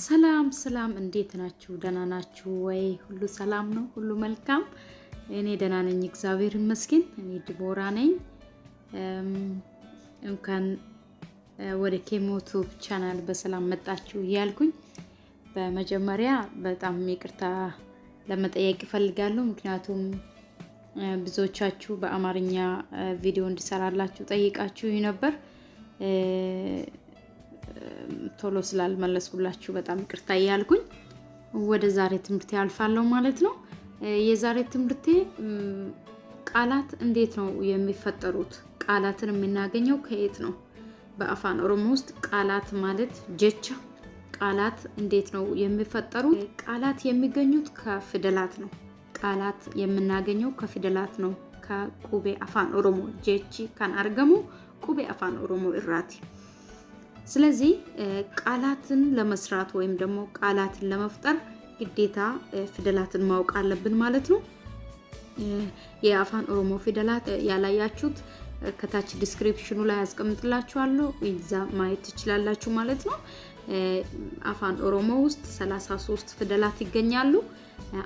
ሰላም ሰላም እንዴት ናችሁ? ደህና ናችሁ ወይ? ሁሉ ሰላም ነው? ሁሉ መልካም? እኔ ደህና ነኝ፣ እግዚአብሔር ይመስገን። እኔ ዲቦራ ነኝ። እንኳን ወደ ኬሞቱብ ቻናል በሰላም መጣችሁ እያልኩኝ በመጀመሪያ በጣም ይቅርታ ለመጠየቅ እፈልጋለሁ። ምክንያቱም ብዙዎቻችሁ በአማርኛ ቪዲዮ እንዲሰራላችሁ ጠይቃችሁ ነበር። ቶሎ ስላልመለስኩላችሁ በጣም ይቅርታ እያልኩኝ ወደ ዛሬ ትምህርቴ አልፋለሁ ማለት ነው። የዛሬ ትምህርቴ ቃላት እንዴት ነው የሚፈጠሩት? ቃላትን የምናገኘው ከየት ነው? በአፋን ኦሮሞ ውስጥ ቃላት ማለት ጀቻ ቃላት እንዴት ነው የሚፈጠሩት? ቃላት የሚገኙት ከፊደላት ነው። ቃላት የምናገኘው ከፊደላት ነው። ከቁቤ አፋን ኦሮሞ ጀቺ ካን አርገሙ ቁቤ አፋን ኦሮሞ ኢራቲ። ስለዚህ ቃላትን ለመስራት ወይም ደግሞ ቃላትን ለመፍጠር ግዴታ ፊደላትን ማወቅ አለብን ማለት ነው። የአፋን ኦሮሞ ፊደላት ያላያችሁት ከታች ዲስክሪፕሽኑ ላይ አስቀምጥላችኋለሁ፣ እዛ ማየት ትችላላችሁ ማለት ነው። አፋን ኦሮሞ ውስጥ 33 ፊደላት ይገኛሉ።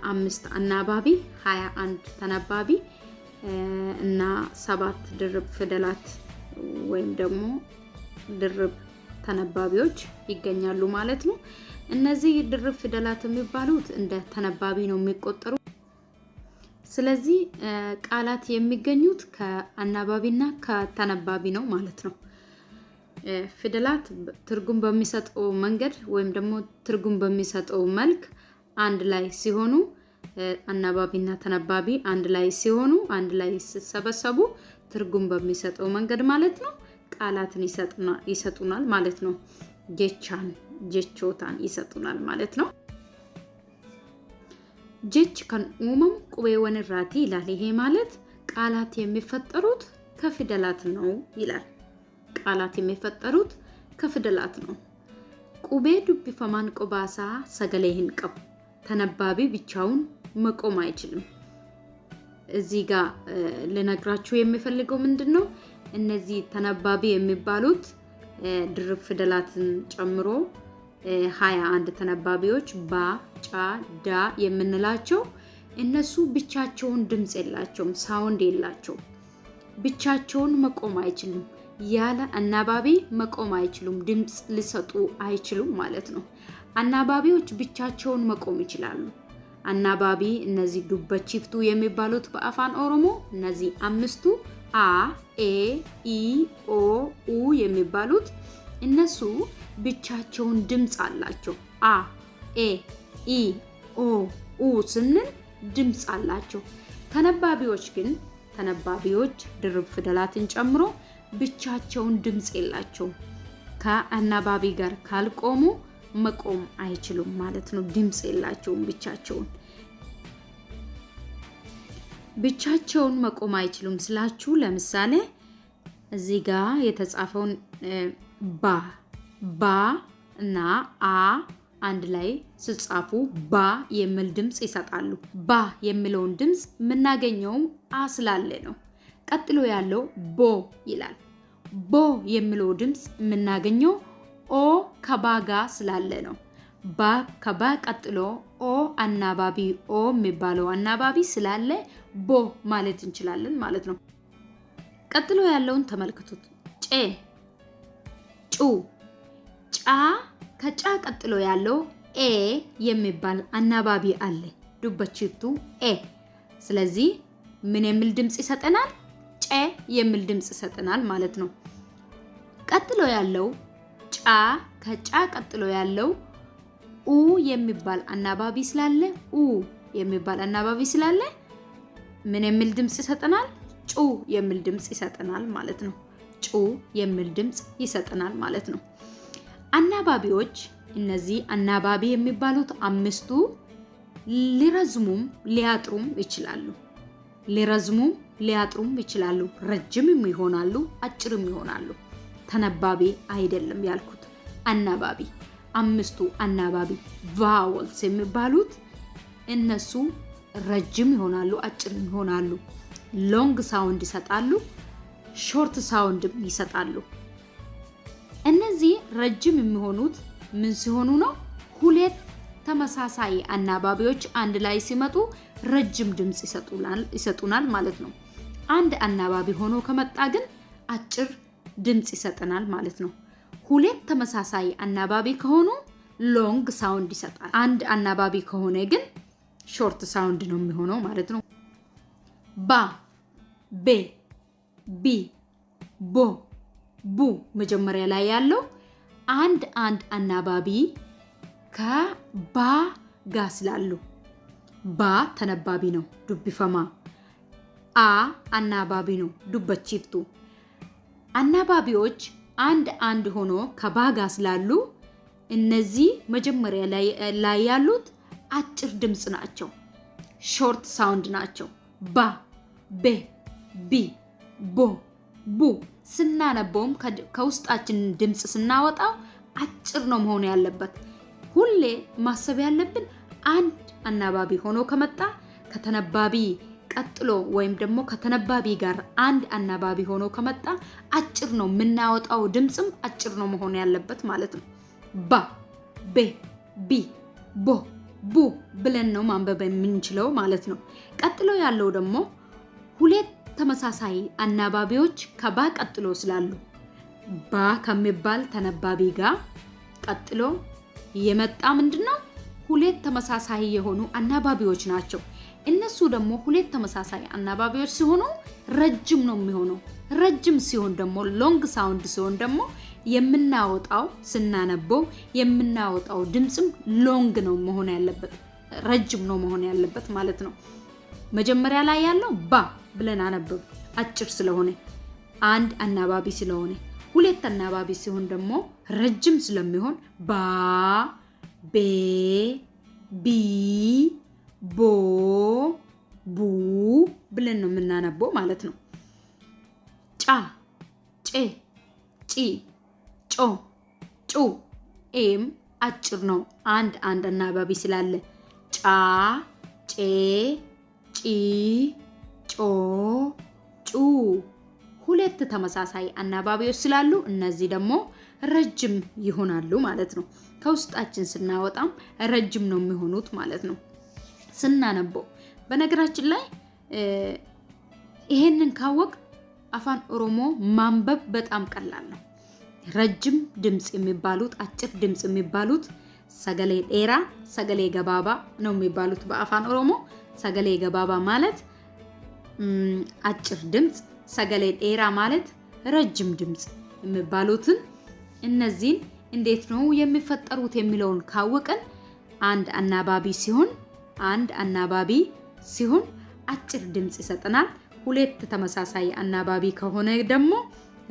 5 አናባቢ፣ 21 ተነባቢ እና 7 ድርብ ፊደላት ወይም ደግሞ ድርብ ተነባቢዎች ይገኛሉ ማለት ነው። እነዚህ ድርብ ፊደላት የሚባሉት እንደ ተነባቢ ነው የሚቆጠሩ። ስለዚህ ቃላት የሚገኙት ከአናባቢና ከተነባቢ ነው ማለት ነው። ፊደላት ትርጉም በሚሰጠው መንገድ ወይም ደግሞ ትርጉም በሚሰጠው መልክ አንድ ላይ ሲሆኑ፣ አናባቢና ተነባቢ አንድ ላይ ሲሆኑ፣ አንድ ላይ ሲሰበሰቡ ትርጉም በሚሰጠው መንገድ ማለት ነው ቃላትን ይሰጡናል ማለት ነው። ጀቾታን ይሰጡናል ማለት ነው። ጀች ከን ኡመም ቁቤወን ራቲ ይላል። ይሄ ማለት ቃላት የሚፈጠሩት ከፊደላት ነው ይላል። ቃላት የሚፈጠሩት ከፊደላት ነው። ቁቤ ዱቢፈማን ቆባሳ ሰገሌህን ቀቡ። ተነባቢ ብቻውን መቆም አይችልም። እዚህ ጋር ልነግራችሁ የሚፈልገው ምንድነው? እነዚህ ተነባቢ የሚባሉት ድርብ ፊደላትን ጨምሮ 21 ተነባቢዎች ባ፣ ጫ፣ ዳ የምንላቸው እነሱ ብቻቸውን ድምጽ የላቸውም፣ ሳውንድ የላቸውም። ብቻቸውን መቆም አይችሉም። ያለ አናባቢ መቆም አይችሉም፣ ድምጽ ሊሰጡ አይችሉም ማለት ነው። አናባቢዎች ብቻቸውን መቆም ይችላሉ። አናባቢ እነዚህ ዱበቺፍቱ የሚባሉት በአፋን ኦሮሞ እነዚህ አምስቱ አ፣ ኤ፣ ኢ፣ ኦ፣ ኡ የሚባሉት እነሱ ብቻቸውን ድምጽ አላቸው። አ፣ ኤ፣ ኢ፣ ኦ፣ ኡ ስንል ድምጽ አላቸው። ተነባቢዎች ግን ድርብ ፊደላትን ጨምሮ ብቻቸውን ድምጽ የላቸውም። ከአናባቢ ጋር ካልቆሙ መቆም አይችሉም ማለት ነው። ድምጽ የላቸውም ብቻቸውን መቆም አይችሉም ስላችሁ፣ ለምሳሌ እዚህ ጋር የተጻፈውን ባ እና አ አንድ ላይ ሲጻፉ ባ የሚል ድምጽ ይሰጣሉ። ባ የሚለውን ድምጽ የምናገኘው አ ስላለ ነው። ቀጥሎ ያለው ቦ ይላል። ቦ የሚለው ድምጽ የምናገኘው ኦ ከባጋ ስላለ ነው። ባ ከባ ቀጥሎ ኦ አናባቢ ኦ የሚባለው አናባቢ ስላለ ቦ ማለት እንችላለን ማለት ነው። ቀጥሎ ያለውን ተመልክቱት። ጬ፣ ጩ፣ ጫ። ከጫ ቀጥሎ ያለው ኤ የሚባል አናባቢ አለ፣ ዱበቺፍቱ ኤ። ስለዚህ ምን የሚል ድምጽ ይሰጠናል? ጬ የሚል ድምጽ ይሰጠናል ማለት ነው። ቀጥሎ ያለው ጫ። ከጫ ቀጥሎ ያለው ኡ የሚባል አናባቢ ስላለ ምን የሚል ድምጽ ይሰጠናል? ጩ የሚል ድምጽ ይሰጠናል ማለት ነው። ጩ የሚል ድምጽ ይሰጠናል ማለት ነው። አናባቢዎች እነዚህ አናባቢ የሚባሉት አምስቱ ሊረዝሙም ሊያጥሩም ይችላሉ። ረጅምም ይሆናሉ፣ አጭርም ይሆናሉ። ተነባቢ አይደለም ያልኩት አናባቢ። አምስቱ አናባቢ ቫወልስ የሚባሉት እነሱ ረጅም ይሆናሉ፣ አጭር ይሆናሉ። ሎንግ ሳውንድ ይሰጣሉ፣ ሾርት ሳውንድ ይሰጣሉ። እነዚህ ረጅም የሚሆኑት ምን ሲሆኑ ነው? ሁ ሁለት ተመሳሳይ አናባቢዎች አንድ ላይ ሲመጡ ረጅም ድምጽ ይሰጡናል ማለት ነው። አንድ አናባቢ ሆኖ ከመጣ ግን አጭር ድምጽ ይሰጠናል ማለት ነው። ሁለት ተመሳሳይ አናባቢ ከሆኑ ሎንግ ሳውንድ ይሰጣል። አንድ አናባቢ ከሆነ ግን ሾርት ሳውንድ ነው የሚሆነው ማለት ነው። ባ፣ ቤ፣ ቢ፣ ቦ፣ ቡ መጀመሪያ ላይ ያለው አንድ አናባቢ ከባ ጋር ስላሉ ባ ተነባቢ ነው ዱብፈማ፣ አ አናባቢ ነው ዱበቺፍቱ። አናባቢዎች አንድ ሆኖ ከባ ጋር ስላሉ እነዚህ መጀመሪያ ላይ ያሉት አጭር ድምጽ ናቸው፣ ሾርት ሳውንድ ናቸው። ባ፣ ቤ፣ ቢ፣ ቦ፣ ቡ ስናነበውም ከውስጣችን ድምጽ ስናወጣው አጭር ነው መሆን ያለበት። ሁሌ ማሰብ ያለብን አንድ አናባቢ ሆኖ ከመጣ ከተነባቢ ቀጥሎ ወይም ደግሞ ከተነባቢ ጋር አንድ አናባቢ ሆኖ ከመጣ አጭር ነው የምናወጣው ድምጽም አጭር ነው መሆን ያለበት ማለት ነው። ባ፣ ቤ፣ ቢ፣ ቦ፣ ቡ ብለን ነው ማንበብ የምንችለው ማለት ነው። ቀጥሎ ያለው ደግሞ ሁለት ተመሳሳይ አናባቢዎች ከባ ቀጥሎ ስላሉ ባ ከሚባል ተነባቢ ጋር ቀጥሎ የመጣ ምንድነው? ሁለት ተመሳሳይ የሆኑ አናባቢዎች ናቸው። እነሱ ደግሞ ሁለት ተመሳሳይ አናባቢዎች ሲሆኑ ረጅም ነው የሚሆነው። ረጅም ሲሆን ደግሞ ሎንግ ሳውንድ ሲሆን ደግሞ የምናወጣው ስናነበው የምናወጣው ድምጽም ሎንግ ነው መሆን ያለበት፣ ረጅም ነው መሆን ያለበት ማለት ነው። መጀመሪያ ላይ ያለው ባ ብለን አነበብ አጭር ስለሆነ አንድ አናባቢ ስለሆነ፣ ሁለት አናባቢ ሲሆን ደግሞ ረጅም ስለሚሆን ባ፣ ቤ፣ ቢ፣ ቦ፣ ቡ ብለን ነው የምናነበው ማለት ነው። ጫ፣ ጬ፣ ጪ፣ ጮ፣ ጩ ኤም አጭር ነው አንድ አናባቢ ስላለ ጫ፣ ጬ፣ ጪ፣ ጮ፣ ጩ ሁለት ተመሳሳይ አናባቢዎች ስላሉ እነዚህ ደግሞ ረጅም ይሆናሉ ማለት ነው። ከውስጣችን ስናወጣም ረጅም ነው የሚሆኑት ማለት ነው ስናነበው። በነገራችን ላይ ይሄንን ካወቅ አፋን ኦሮሞ ማንበብ በጣም ቀላል ነው። ረጅም ድምጽ የሚባሉት አጭር ድምጽ የሚባሉት ሰገሌ ዴራ፣ ሰገሌ ገባባ ነው የሚባሉት በአፋን ኦሮሞ። ሰገሌ ገባባ ማለት አጭር ድምጽ፣ ሰገሌ ዴራ ማለት ረጅም ድምጽ የሚባሉትን እነዚህን እንዴት ነው የሚፈጠሩት የሚለውን ካወቀን አንድ አናባቢ ሲሆን አጭር ድምጽ ይሰጠናል። ሁለት ተመሳሳይ አናባቢ ከሆነ ደግሞ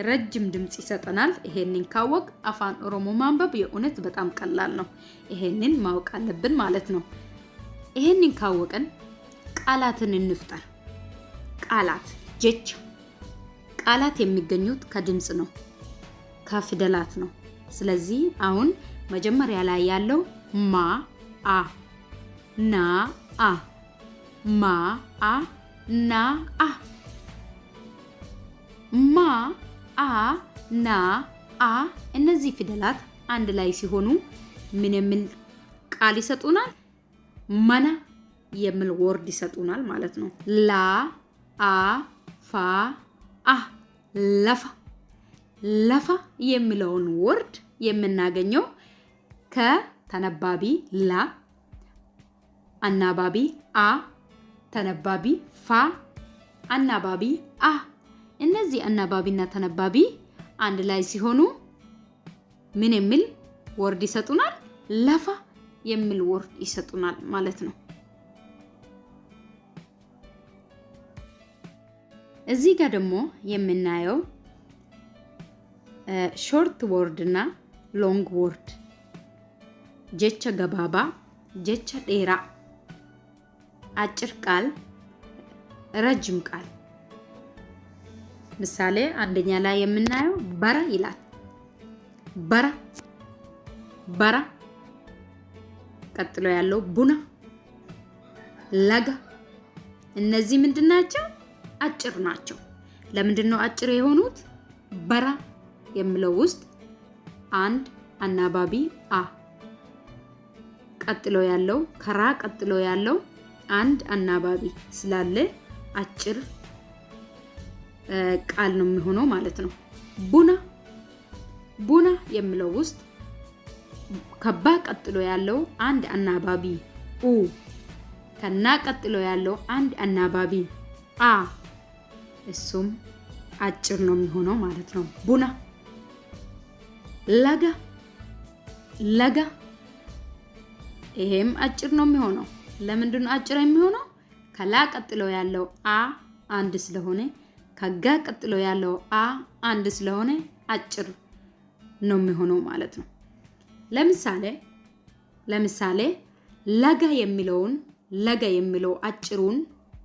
ረጅም ድምጽ ይሰጠናል። ይሄንን ካወቅ አፋን ኦሮሞ ማንበብ የእውነት በጣም ቀላል ነው። ይሄንን ማወቅ አለብን ማለት ነው። ይሄንን ካወቀን ቃላትን እንፍጠር። ቃላት ጀች ቃላት የሚገኙት ከድምጽ ነው፣ ከፊደላት ነው። ስለዚህ አሁን መጀመሪያ ላይ ያለው ማ አ ና አ ማ አ ና አ ማ አ ና አ እነዚህ ፊደላት አንድ ላይ ሲሆኑ ምን የሚል ቃል ይሰጡናል? መና የሚል ወርድ ይሰጡናል ማለት ነው። ላ አ ፋ አ ለፋ ለፋ የሚለውን ወርድ የምናገኘው ከተነባቢ ላ፣ አናባቢ አ፣ ተነባቢ ፋ፣ አናባቢ አ። እነዚህ አናባቢና ተነባቢ አንድ ላይ ሲሆኑ ምን የሚል ወርድ ይሰጡናል? ለፋ የሚል ወርድ ይሰጡናል ማለት ነው። እዚህ ጋር ደግሞ የምናየው ሾርት ወርድ እና ሎንግ ወርድ፣ ጀቻ ገባባ፣ ጀቻ ዴራ፣ አጭር ቃል፣ ረጅም ቃል። ምሳሌ አንደኛ ላይ የምናየው በራ ይላል። በራ በራ። ቀጥሎ ያለው ቡና፣ ለጋ። እነዚህ ምንድናቸው? አጭር ናቸው። ለምንድን ነው አጭር የሆኑት? በራ የሚለው ውስጥ አንድ አናባቢ አ፣ ቀጥሎ ያለው ከራ ቀጥሎ ያለው አንድ አናባቢ ስላለ አጭር ቃል ነው የሚሆነው ማለት ነው። ቡና የሚለው ውስጥ ከባ ቀጥሎ ያለው አንድ አናባቢ ኡ፣ ከና ቀጥሎ ያለው አንድ አናባቢ አ፣ እሱም አጭር ነው የሚሆነው ማለት ነው። ቡና። ለጋ ይሄም አጭር ነው የሚሆነው። ለምንድን ነው አጭር የሚሆነው? ከላ ቀጥሎ ያለው አ አንድ ስለሆነ፣ ከጋ ቀጥሎ ያለው አ አንድ ስለሆነ አጭር ነው የሚሆነው ማለት ነው። ለምሳሌ ለጋ የሚለው አጭሩን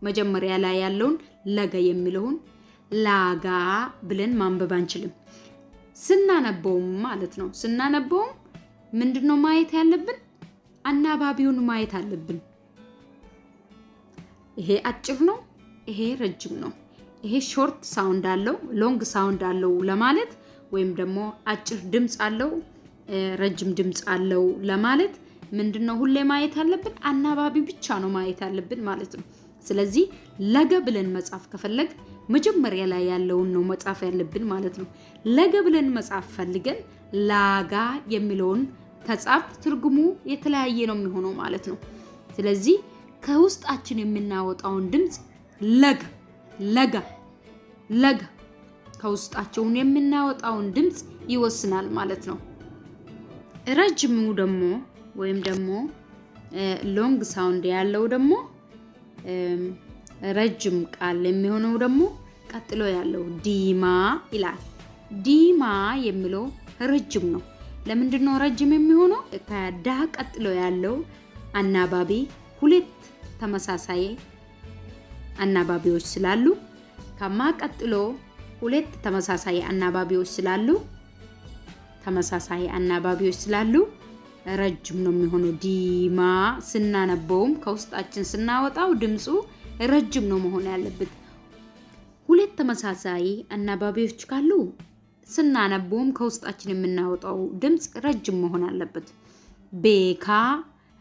መጀመሪያ ላይ ያለውን ለጋ የሚለውን ላጋ ብለን ማንበብ አንችልም። ስናነበውም ማለት ነው። ስናነበውም ምንድነው ማየት ያለብን? አናባቢውን ማየት አለብን። ይሄ አጭር ነው፣ ይሄ ረጅም ነው፣ ይሄ ሾርት ሳውንድ አለው፣ ሎንግ ሳውንድ አለው ለማለት ወይም ደግሞ አጭር ድምጽ አለው፣ ረጅም ድምጽ አለው ለማለት ምንድነው ሁሌ ማየት አለብን? አናባቢ ብቻ ነው ማየት አለብን ማለት ነው። ስለዚህ ለጋ ብለን መጻፍ ከፈለግ መጀመሪያ ላይ ያለውን ነው መጻፍ ያለብን ማለት ነው። ለጋ ብለን መጻፍ ፈልገን ላጋ የሚለውን ከጻፍ ትርጉሙ የተለያየ ነው የሚሆነው ማለት ነው። ስለዚህ ከውስጣችን የምናወጣውን ድምጽ ለጋ ከውስጣችን የምናወጣውን ድምጽ ይወስናል ማለት ነው። ረጅሙ ደግሞ ወይም ደግሞ ሎንግ ሳውንድ ያለው ደግሞ ረጅም ቃል የሚሆነው ደግሞ ቀጥሎ ያለው ዲማ ይላል። ዲማ የሚለው ረጅም ነው። ለምንድን ነው ረጅም የሚሆነው? ከዳ ቀጥሎ ያለው አናባቢ ሁለት ተመሳሳይ አናባቢዎች ስላሉ፣ ከማ ቀጥሎ ሁለት ተመሳሳይ አናባቢዎች ስላሉ ረጅም ነው የሚሆነው። ዲማ ስናነበውም ከውስጣችን ስናወጣው ድምጹ ረጅም ነው መሆን ያለበት። ሁለት ተመሳሳይ አናባቢዎች ካሉ ስናነበውም ከውስጣችን የምናወጣው ድምጽ ረጅም መሆን አለበት። ቤካ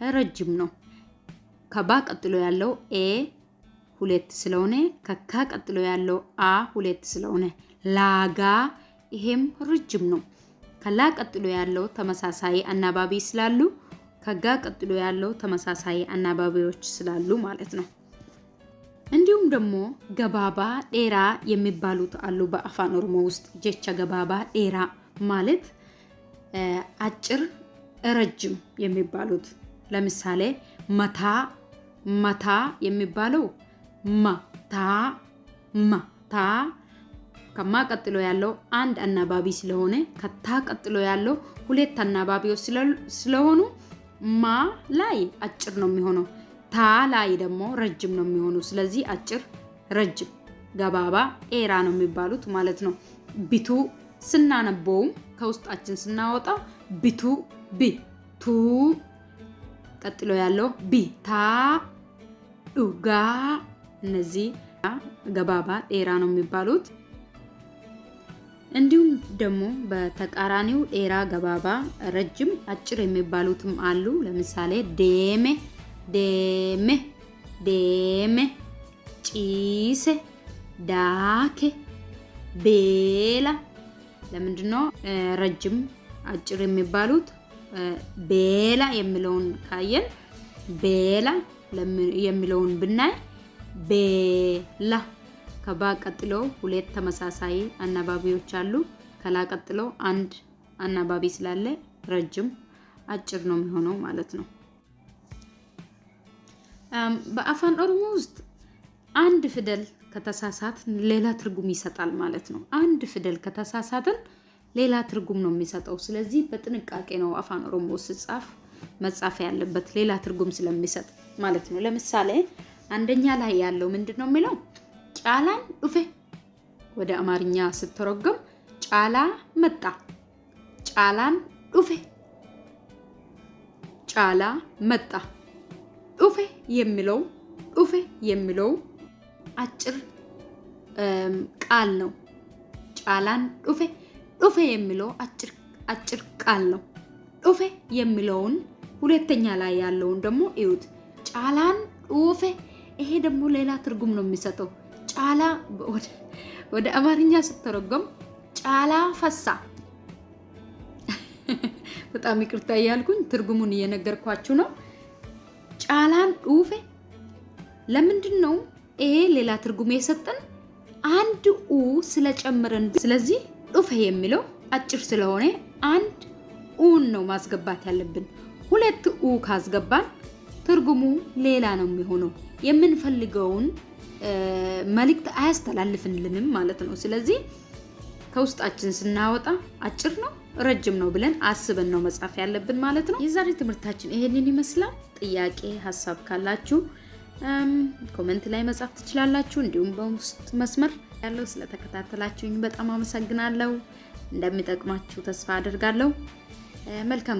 ረጅም ነው። ከባ ቀጥሎ ያለው ኤ ሁለት ስለሆነ፣ ከካ ቀጥሎ ያለው አ ሁለት ስለሆነ፣ ላጋ ይሄም ረጅም ነው። ከላ ቀጥሎ ያለው ተመሳሳይ አናባቢ ስላሉ፣ ከጋ ቀጥሎ ያለው ተመሳሳይ አናባቢዎች ስላሉ ማለት ነው። እንዲሁም ደግሞ ገባባ ዴራ የሚባሉት አሉ በአፋን ኦሮሞ ውስጥ። ጀቻ ገባባ ዴራ ማለት አጭር ረጅም የሚባሉት። ለምሳሌ መታ የሚባለው መታ ከማ ቀጥሎ ያለው አንድ አናባቢ ስለሆነ፣ ከታ ቀጥሎ ያለው ሁለት አናባቢዎች ስለሆኑ ማ ላይ አጭር ነው የሚሆነው፣ ታ ላይ ደግሞ ረጅም ነው የሚሆነው። ስለዚህ አጭር ረጅም ገባባ ዴራ ነው የሚባሉት ማለት ነው። ቢቱ ስናነበውም ከውስጣችን ስናወጣ ቢቱ ቱ ቀጥሎ ያለው ቢታ ዱጋ፣ እነዚህ ገባባ ዴራ ነው የሚባሉት። እንዲሁም ደግሞ በተቃራኒው ዴራ ገባባ ረጅም አጭር የሚባሉትም አሉ። ለምሳሌ ዴሜ ጪሴ ዳኬ ቤላ። ለምንድነው ረጅም አጭር የሚባሉት? ቤላ የሚለውን ካየን ቤላ የሚለውን ብናይ ቤላ ከባ ቀጥሎ ሁለት ተመሳሳይ አናባቢዎች አሉ። ከላ ቀጥሎ አንድ አናባቢ ስላለ ረጅም አጭር ነው የሚሆነው ማለት ነው። በአፋን ኦሮሞ ውስጥ አንድ ፊደል ከተሳሳት ሌላ ትርጉም ይሰጣል ማለት ነው። አንድ ፊደል ከተሳሳትን ሌላ ትርጉም ነው የሚሰጠው። ስለዚህ በጥንቃቄ ነው አፋን ኦሮሞ ሲጻፍ መጻፍ ያለበት ሌላ ትርጉም ስለሚሰጥ ማለት ነው። ለምሳሌ አንደኛ ላይ ያለው ምንድነው የሚለው? ጫላን ዱፌ። ወደ አማርኛ ስትተረጎም ጫላ መጣ፣ ጫላን ዱፌ፣ ጫላ መጣ። ዱፌ የሚለው አጭር ቃል ነው። ጫላን ዱፌ የሚለው አጭር ቃል ነው። ዱፌ የሚለውን ሁለተኛ ላይ ያለውን ደግሞ እዩት። ጫላን ኡፌ። ይሄ ደግሞ ሌላ ትርጉም ነው የሚሰጠው። ጫላ ወደ አማርኛ ስትተረጎም ጫላ ፈሳ። በጣም ይቅርታ እያልኩኝ ትርጉሙን እየነገርኳችሁ ነው። ጫላን ኡፌ ለምንድን ነው ይሄ ሌላ ትርጉም የሰጠን? አንድ ኡ ስለጨመረን። ስለዚህ ኡፌ የሚለው አጭር ስለሆነ አንድ ኡን ነው ማስገባት ያለብን። ሁለት ኡ ካስገባን ትርጉሙ ሌላ ነው የሚሆነው። የምንፈልገውን መልእክት አያስተላልፍልንም ማለት ነው። ስለዚህ ከውስጣችን ስናወጣ አጭር ነው ረጅም ነው ብለን አስበን ነው መጻፍ ያለብን ማለት ነው። የዛሬ ትምህርታችን ይሄንን ይመስላል። ጥያቄ ሐሳብ ካላችሁ ኮሜንት ላይ መጻፍ ትችላላችሁ። እንዲሁም በውስጥ መስመር ያለው ስለተከታተላችሁኝ በጣም አመሰግናለሁ። እንደሚጠቅማችሁ ተስፋ አደርጋለሁ። መልካም